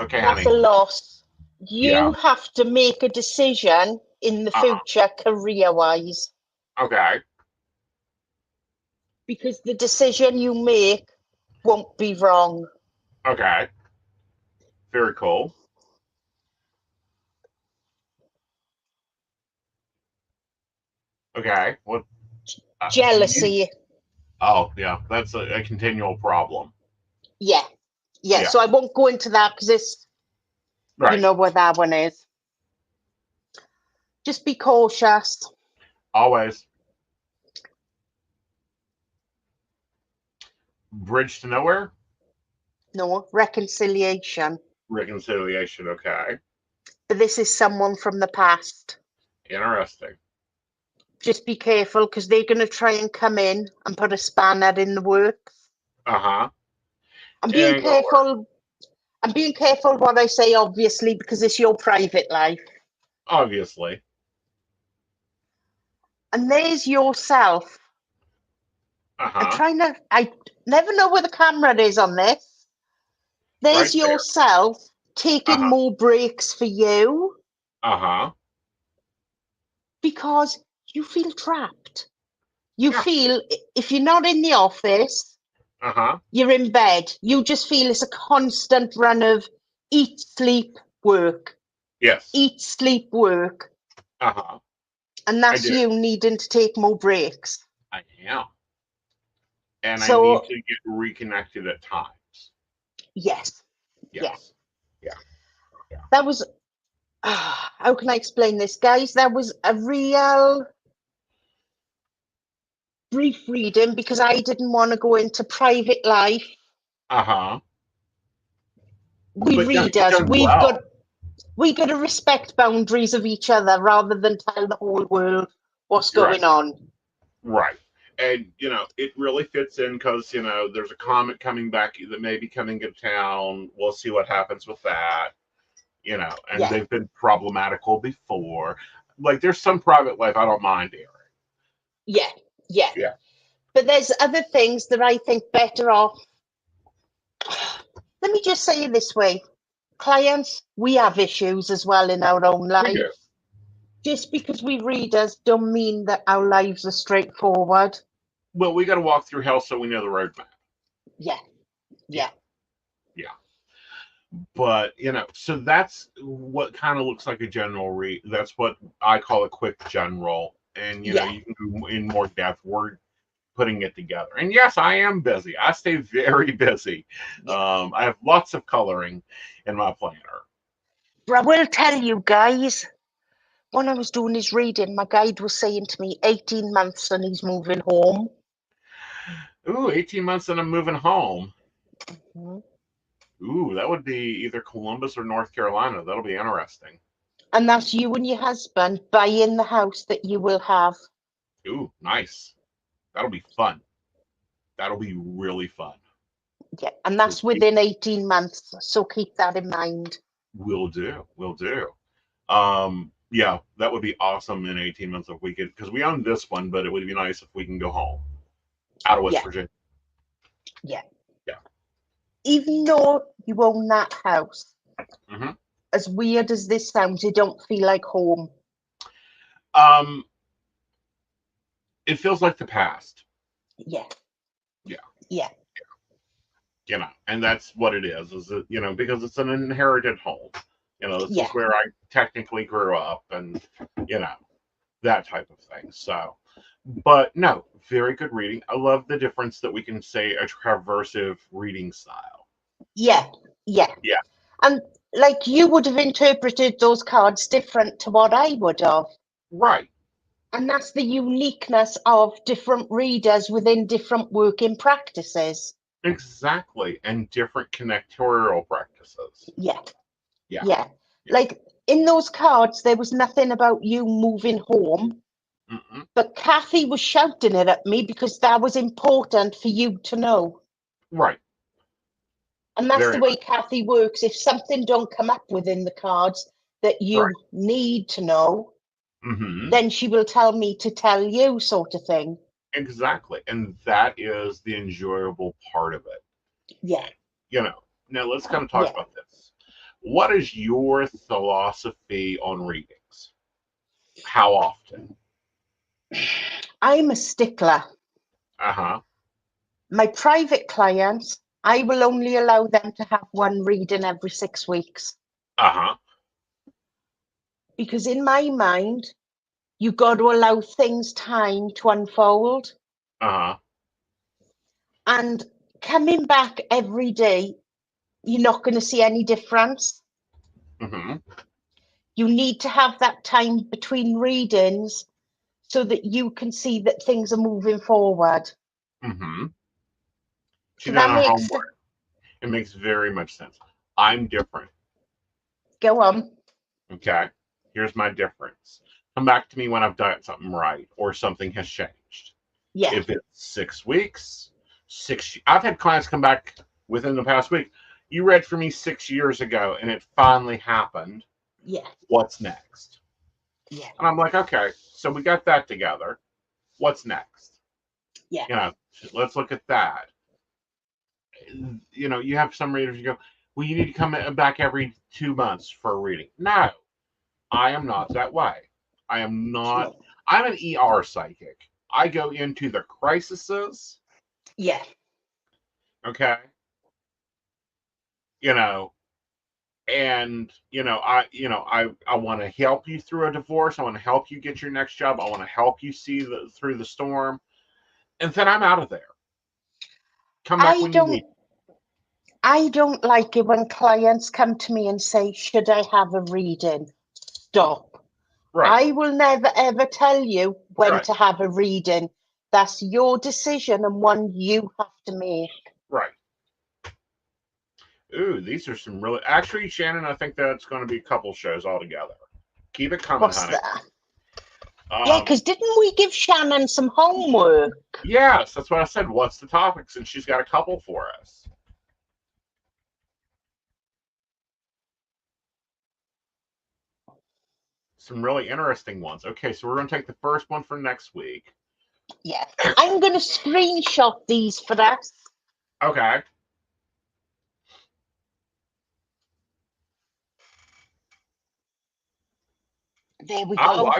Okay, That's honey. a loss. You have to make a decision in the future, career-wise. Okay. Because the decision you make won't be wrong. Okay. Very cool. Okay. What? Jealousy. That's a continual problem. Yeah. So I won't go into that because it's, you know what that one is. Just be cautious. Always. Bridge to nowhere? No, reconciliation. Reconciliation, okay. But this is someone from the past. Interesting. Just be careful because they're going to try and come in and put a spanner in the works. I'm being careful. I'm being careful what I say, obviously, because it's your private life. Obviously. And there's yourself. I never know where the camera is on this. There's yourself taking more breaks for you. Because you feel trapped. You feel if you're not in the office, you're in bed. You just feel it's a constant run of eat, sleep, work. Yes. Eat, sleep, work. And that's you needing to take more breaks. I am. And I need to get reconnected at times. Yes. That was, how can I explain this, guys? That was a real brief reading because I didn't want to go into private life. We readers, we got to respect boundaries of each other rather than tell the whole world what's going on. Right. And, it really fits in because, there's a comet coming back that may be coming to town. We'll see what happens with that, and they've been problematical before. Like, there's some private life I don't mind airing. Yeah. But there's other things that I think better off. Let me just say it this way. Clients, we have issues as well in our own lives. Just because we readers don't mean that our lives are straightforward. Well, we got to walk through hell so we know the roadmap. Yeah. But, so that's what kind of looks like a general read. That's what I call a quick general. And, you can go in more depth. We're putting it together. And yes, I am busy. I stay very busy. I have lots of coloring in my planner. But I will tell you guys, when I was doing his reading, my guide was saying to me, 18 months and he's moving home. Ooh, 18 months and I'm moving home. Ooh, that would be either Columbus or North Carolina. That'll be interesting. And that's you and your husband buying the house that you will have. Ooh, nice. That'll be fun. That'll be really fun. Yeah, and that's within 18 months. So keep that in mind. Will do. Yeah, that would be awesome in 18 months if we could, because we own this one, but it would be nice if we can go home out of West Virginia. Yeah. Yeah. Even though you own that house, Mm-hmm. as weird as this sounds, you don't feel like home. It feels like the past. Yeah. Yeah. Yeah. You know, and that's what it is it, you know, because it's an inherited home. You know, this is where I technically grew up and, you know, that type of thing. So, but no, very good reading. I love the difference that we can say a traversive reading style. Yeah. And like you would have interpreted those cards different to what I would have. Right. And that's the uniqueness of different readers within different working practices. Exactly. And different connectorial practices. Yeah. Yeah. Like in those cards, there was nothing about you moving home. Mm-mm. But Kathy was shouting it at me because that was important for you to know. Right. And that's the way Kathy works. If something don't come up within the cards that you need to know, then she will tell me to tell you, sort of thing. Exactly. And that is the enjoyable part of it. Yeah. You know, now let's kind of talk about this. What is your philosophy on readings? How often? I'm a stickler. Uh-huh. My private clients, I will only allow them to have one reading every 6 weeks. Uh-huh. Because in my mind, you got to allow things time to unfold. Uh-huh. And coming back every day, you're not going to see any difference. Mm-hmm. You need to have that time between readings so that you can see that things are moving forward. Mm-hmm. So that makes it makes very much sense. I'm different. Go on. Okay. Here's my difference. Come back to me when I've done something right or something has changed. Yeah. If it's 6 weeks, I've had clients come back within the past week. You read for me 6 years ago and it finally happened. Yeah. What's next? Yeah. And I'm like, okay, so we got that together. What's next? Yeah. You know, let's look at that. You know, you have some readers, you go, well, you need to come back every 2 months for a reading. No, I am not that way. I am not. I'm an ER psychic. I go into the crises. Yeah. Okay. You know, and I want to help you through a divorce. I want to help you get your next job. I want to help you see through the storm, and then I'm out of there. Come back when you need. I don't like it when clients come to me and say, should I have a reading? Stop. Right. I will never ever tell you when to have a reading. That's your decision and one you have to make. Right. Ooh, these are some really. Actually, Shannon, I think that's going to be a couple shows altogether. Keep it coming, honey. That? Yeah, because didn't we give Shannon some homework? Yes, that's what I said. What's the topics? And she's got a couple for us. Some really interesting ones. Okay, so we're going to take the first one for next week. Yeah. I'm going to screenshot these for us. Okay. There we go.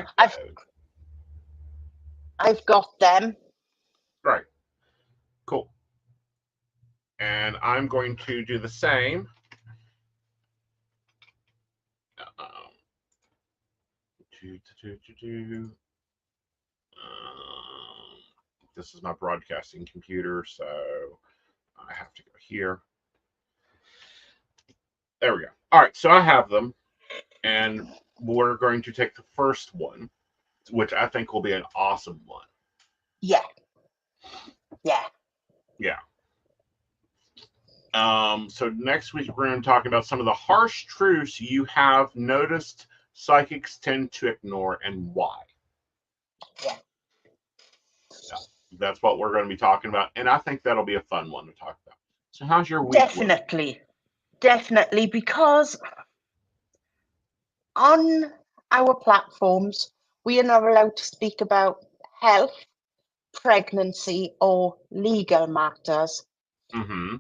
I've got them. Right. Cool. And I'm going to do the same. This is my broadcasting computer, so I have to go here. There we go. All right, so I have them, and we're going to take the first one, which I think will be an awesome one. Yeah. Yeah. Yeah. So next week we're going to talk about some of the harsh truths you have noticed psychics tend to ignore and why. Yeah. Yeah, that's what we're going to be talking about, and I think that'll be a fun one to talk about. So how's your week? Definitely, because on our platforms, we are not allowed to speak about health, pregnancy, or legal matters. Mm-hmm.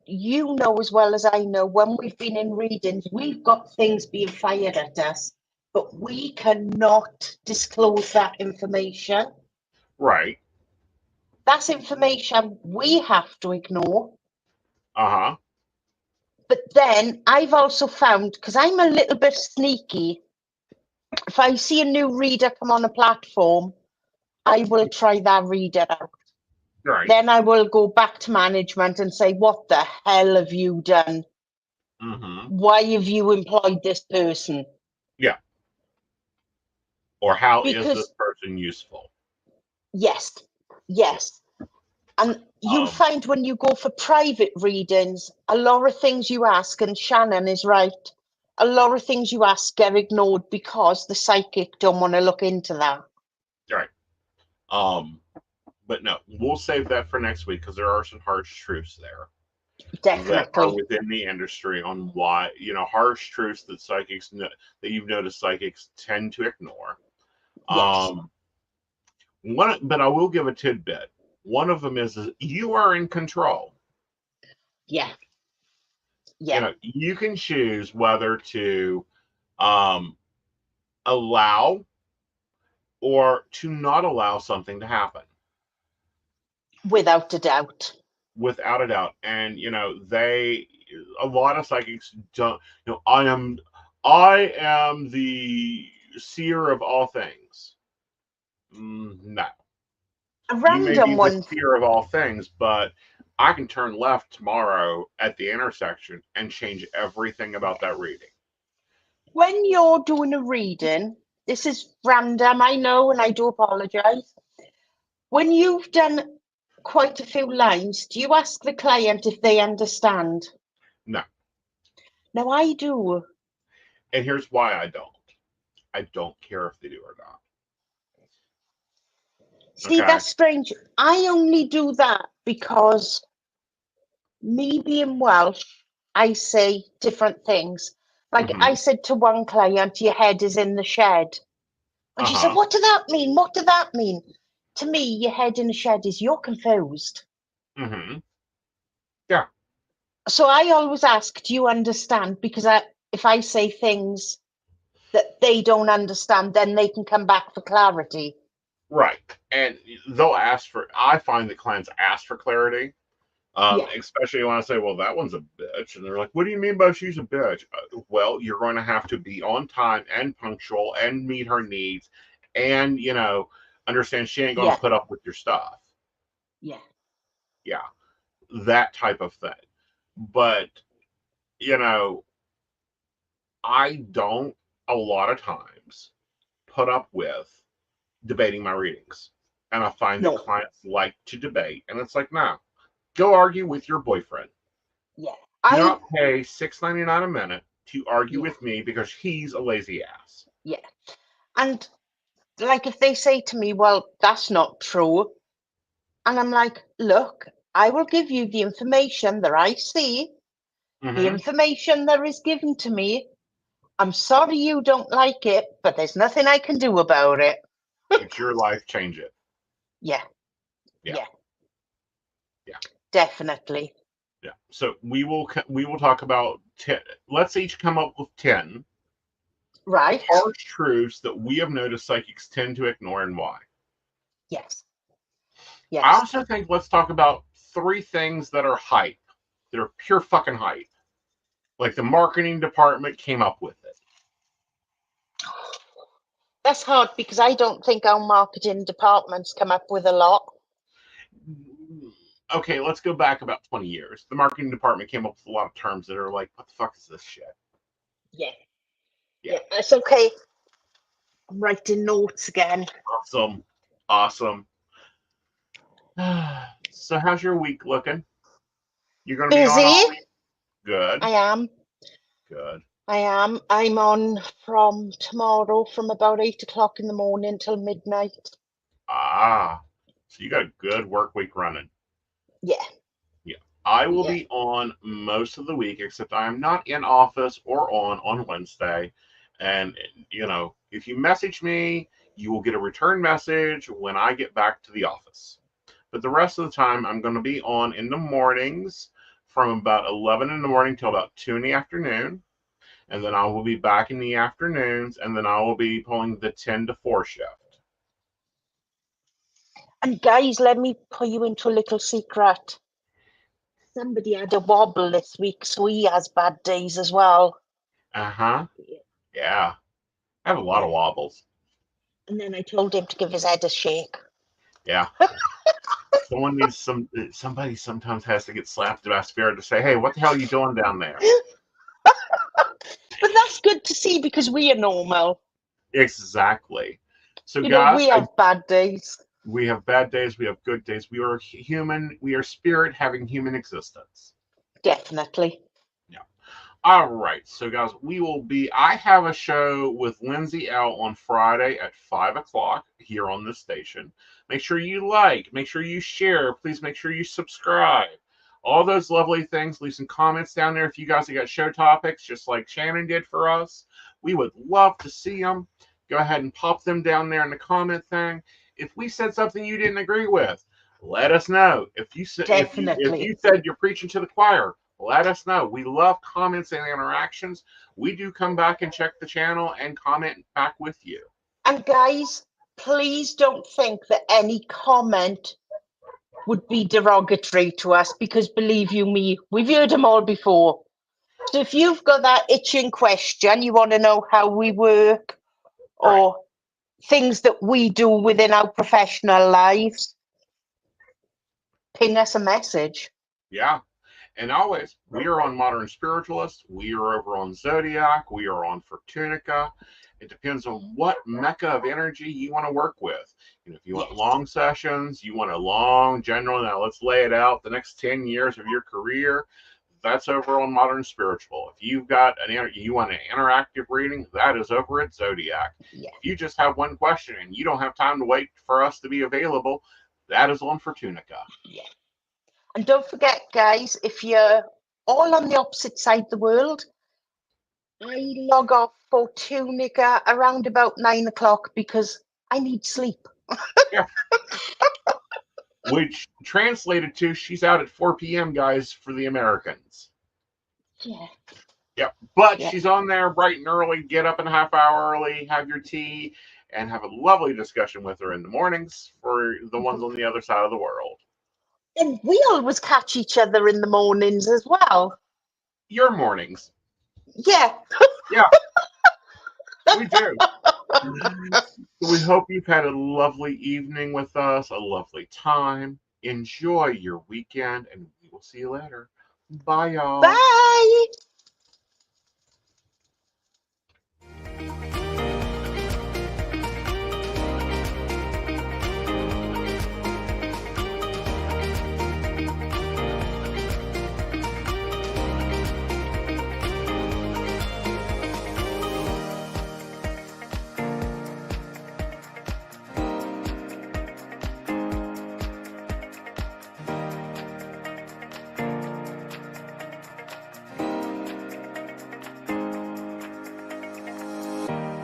You know as well as I know, when we've been in readings, we've got things being fired at us, but we cannot disclose that information. Right. That's information we have to ignore. Uh-huh. But then I've also found, because I'm a little bit sneaky, if I see a new reader come on a platform, I will try that reader out. Right. Then I will go back to management and say, what the hell have you done? Mm-hmm. Why have you employed this person? Yeah. Or how is Because, this person useful? yes. And you'll find when you go for private readings, a lot of things you ask, and Shannon is right, a lot of things you ask get ignored because the psychic don't want to look into that. Right. But no, we'll save that for next week because there are some harsh truths there. Definitely. That are within the industry on why, harsh truths that psychics that you've noticed psychics tend to ignore. Yes. But I will give a tidbit. One of them is you are in control. Yeah. You can choose whether to allow or to not allow something to happen. Without a doubt. Without a doubt. And a lot of psychics don't, I am the seer of all things. No. A You may random be one. the seer of all things, but I can turn left tomorrow at the intersection and change everything about that reading. When you're doing a reading, this is random, I know, and I do apologize. When you've done quite a few lines, do you ask the client if they understand? No. No, I do. And here's why I don't. I don't care if they do or not. See, Okay? that's strange. I only do that because me being Welsh, I say different things. Like I said to one client, your head is in the shed. And she said, what does that mean? What does that mean? To me, your head in the shed is you're confused. Mm-hmm. Yeah. So I always ask, do you understand? Because if I say things that they don't understand, then they can come back for clarity. Right. And I find that clients ask for clarity. Especially when I say, well, that one's a bitch. And they're like, what do you mean by she's a bitch? Well, you're going to have to be on time and punctual and meet her needs and, understand she ain't going to put up with your stuff. Yeah. Yeah. That type of thing. But, I don't a lot of times put up with debating my readings. And I find that clients like to debate. And it's like, no. Go argue with your boyfriend. Yeah. Do not pay $6.99 a minute to argue with me because he's a lazy ass. Yeah. And like if they say to me, well, that's not true. And I'm like, look, I will give you the information that I see, the information that is given to me. I'm sorry you don't like it, but there's nothing I can do about it. It's your life, change it. Yeah. Yeah. Definitely. Yeah. So we will talk about 10. Let's each come up with 10 harsh truths that we have noticed psychics tend to ignore and why. Yes. I also think let's talk about 3 things that are hype. That are pure fucking hype. Like the marketing department came up with it. That's hard because I don't think our marketing departments come up with a lot. Okay, let's go back about 20 years. The marketing department came up with a lot of terms that are like, what the fuck is this shit? Yeah, it's okay. I'm writing notes again. Awesome. So how's your week looking? You're going to be busy? On all week? Good. I am. Good. I am. I'm on from tomorrow from about 8 o'clock in the morning till midnight. Ah, so you got a good work week running. Yeah. Yeah. I will be on most of the week, except I am not in office or on Wednesday. And, if you message me, you will get a return message when I get back to the office. But the rest of the time, I'm going to be on in the mornings from about 11 in the morning till about 2 in the afternoon. And then I will be back in the afternoons, and then I will be pulling the 10 to 4 shift. And guys, let me put you into a little secret. Somebody had a wobble this week, so he has bad days as well. Uh-huh. Yeah. I have a lot of wobbles. And then I told him to give his head a shake. Yeah. Somebody sometimes has to get slapped by spirit to say, hey, what the hell are you doing down there? But that's good to see because we are normal. Exactly. So guys, we have bad days. We have bad days. We have good days. We are human. We are spirit having human existence. Definitely. Yeah. All right. So, guys, I have a show with Lindsay L on Friday at 5 o'clock here on this station. Make sure you make sure you share. Please make sure you subscribe. All those lovely things. Leave some comments down there if you guys have got show topics, just like Shannon did for us. We would love to see them. Go ahead and pop them down there in the comment thing. If we said something you didn't agree with, let us know. If you said you're preaching to the choir, let us know. We love comments and interactions. We do come back and check the channel and comment back with you. And guys, please don't think that any comment would be derogatory to us, because believe you me, we've heard them all before. So if you've got that itching question, you want to know how we work or things that we do within our professional lives, ping us a message. Yeah. And always, we are on Modern Spiritualists. We are over on Zodiac. We are on Fortunica. It depends on what mecca of energy you want to work with. If you want long sessions, you want a long general, now let's lay it out, the next 10 years of your career, that's over on Modern Spiritual. If you've got you want an interactive reading, that is over at Zodiac. Yeah. If you just have one question and you don't have time to wait for us to be available, that is on Fortunica. Yeah. And don't forget, guys, if you're all on the opposite side of the world, I log off Fortunica around about 9 o'clock because I need sleep. Yeah. Which translated to, she's out at 4 p.m., guys, for the Americans. Yeah. Yeah. But she's on there bright and early. Get up in a half hour early, have your tea, and have a lovely discussion with her in the mornings for the ones on the other side of the world. And we always catch each other in the mornings as well. Your mornings. Yeah. Yeah. We do. We hope you've had a lovely evening with us, a lovely time. Enjoy your weekend, and we will see you later. Bye, y'all. Bye.